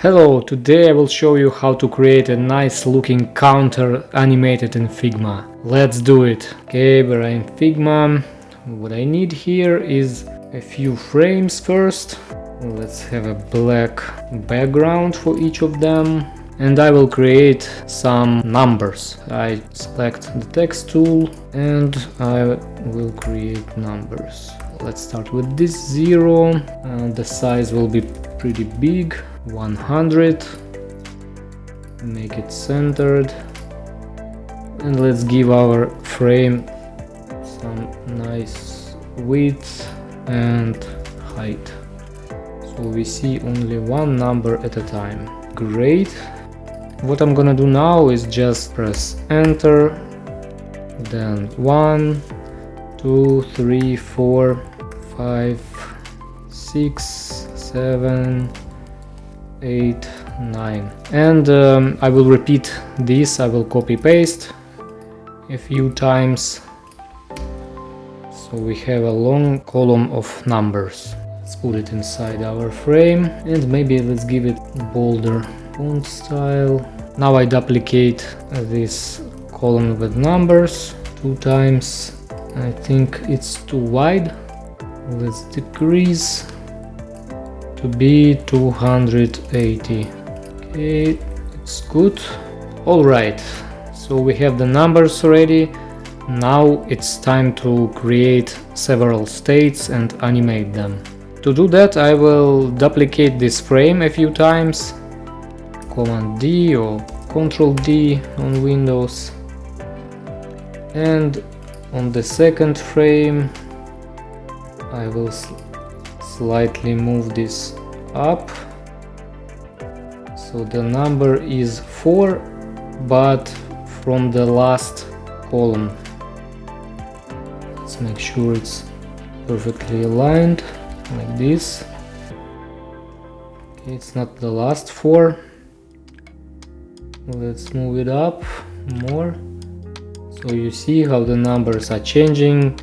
Hello, today I will show you how to create a nice looking counter animated in Figma. Let's do it. Okay, we're in Figma. What I need here is a few frames first. Let's have a black background for each of them. And I will create some numbers. I select the text tool and I will create numbers. Let's start with this 0. The size will be pretty big. 100, make it centered, and let's give our frame some nice width and height, so we see only one number at a time. Great. What I'm gonna do now is just press enter, then 1 2 3 4 5 6 7 8 9, and I will repeat this. I will copy paste a few times, so we have a long column of numbers. Let's put it inside our frame, and maybe let's give it bolder font style. Now I duplicate this column with numbers 2 times. I think it's too wide. Let's decrease to be 280. Okay, it's good. All right, so we have the numbers already. Now it's time to create several states and animate them. To do that, I will duplicate this frame a few times. Command D or Control D on Windows. And on the second frame, I will slightly move this up, so the number is 4, but from the last column. Let's make sure it's perfectly aligned like this. Okay, it's not the last 4. Let's move it up more, so you see how the numbers are changing.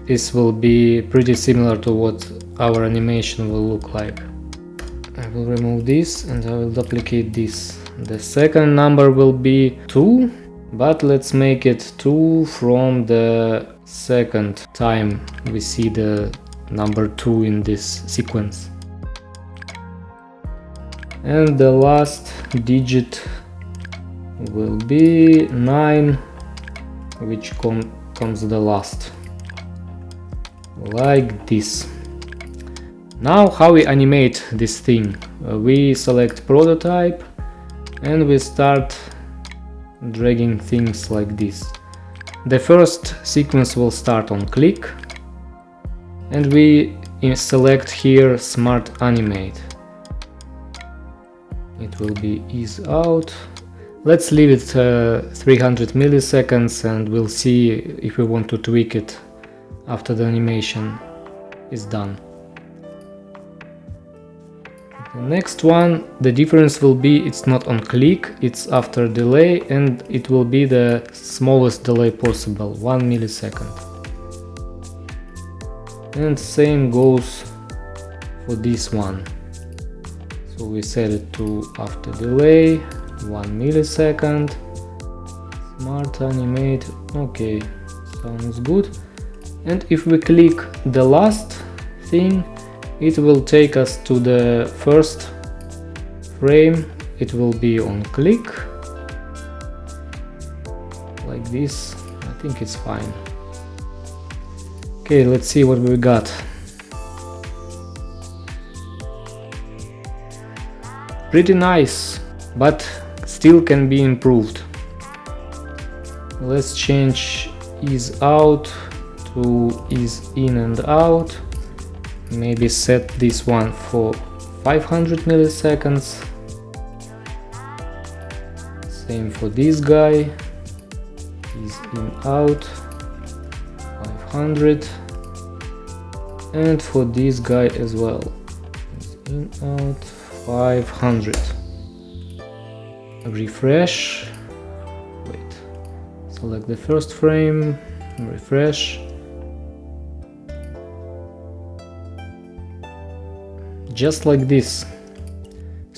This will be pretty similar to what our animation will look like. I will remove this and I will duplicate this. The second number will be 2, but let's make it 2 from the second time we see the number 2 in this sequence. And the last digit will be 9, which comes the last, like this. Now how we animate this thing? We select prototype and we start dragging things like this. The first sequence will start on click, and we select here smart animate. It will be ease out. Let's leave it 300 milliseconds and we'll see if we want to tweak it after the animation is done. The next one, the difference will be it's not on click, it's after delay, and it will be the smallest delay possible, 1 millisecond. And same goes for this one. So we set it to after delay, 1 millisecond, smart animate. Okay, sounds good. And if we click the last thing, it will take us to the first frame. It will be on click, like this. I think it's fine. Okay, let's see what we got. Pretty nice, but still can be improved. Let's change ease out to ease in and out. Maybe set this one for 500 milliseconds. Same for this guy. Ease in out 500. And for this guy as well. Ease in out 500. Refresh. Wait. Select the first frame. Refresh. just like this.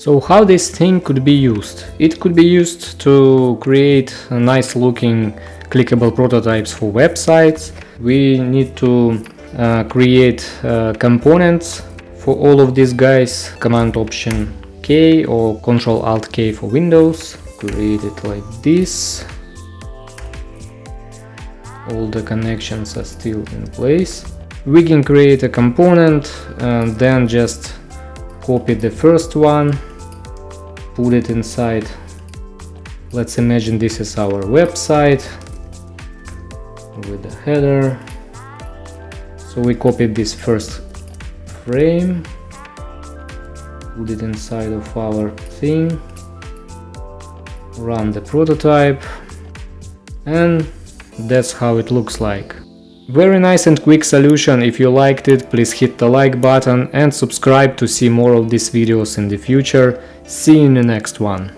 So how this thing could be used? It could be used to create nice looking clickable prototypes for websites. We need to create components for all of these guys. Command Option K or Control Alt K for Windows. Create it like this. All the connections are still in place. We can create a component and then just copy the first one, put it inside. Let's imagine this is our website with the header. So we copied this first frame, put it inside of our thing, run the prototype, and that's how it looks like. Very nice and quick solution. If you liked it, please hit the like button and subscribe to see more of these videos in the future. See you in the next one.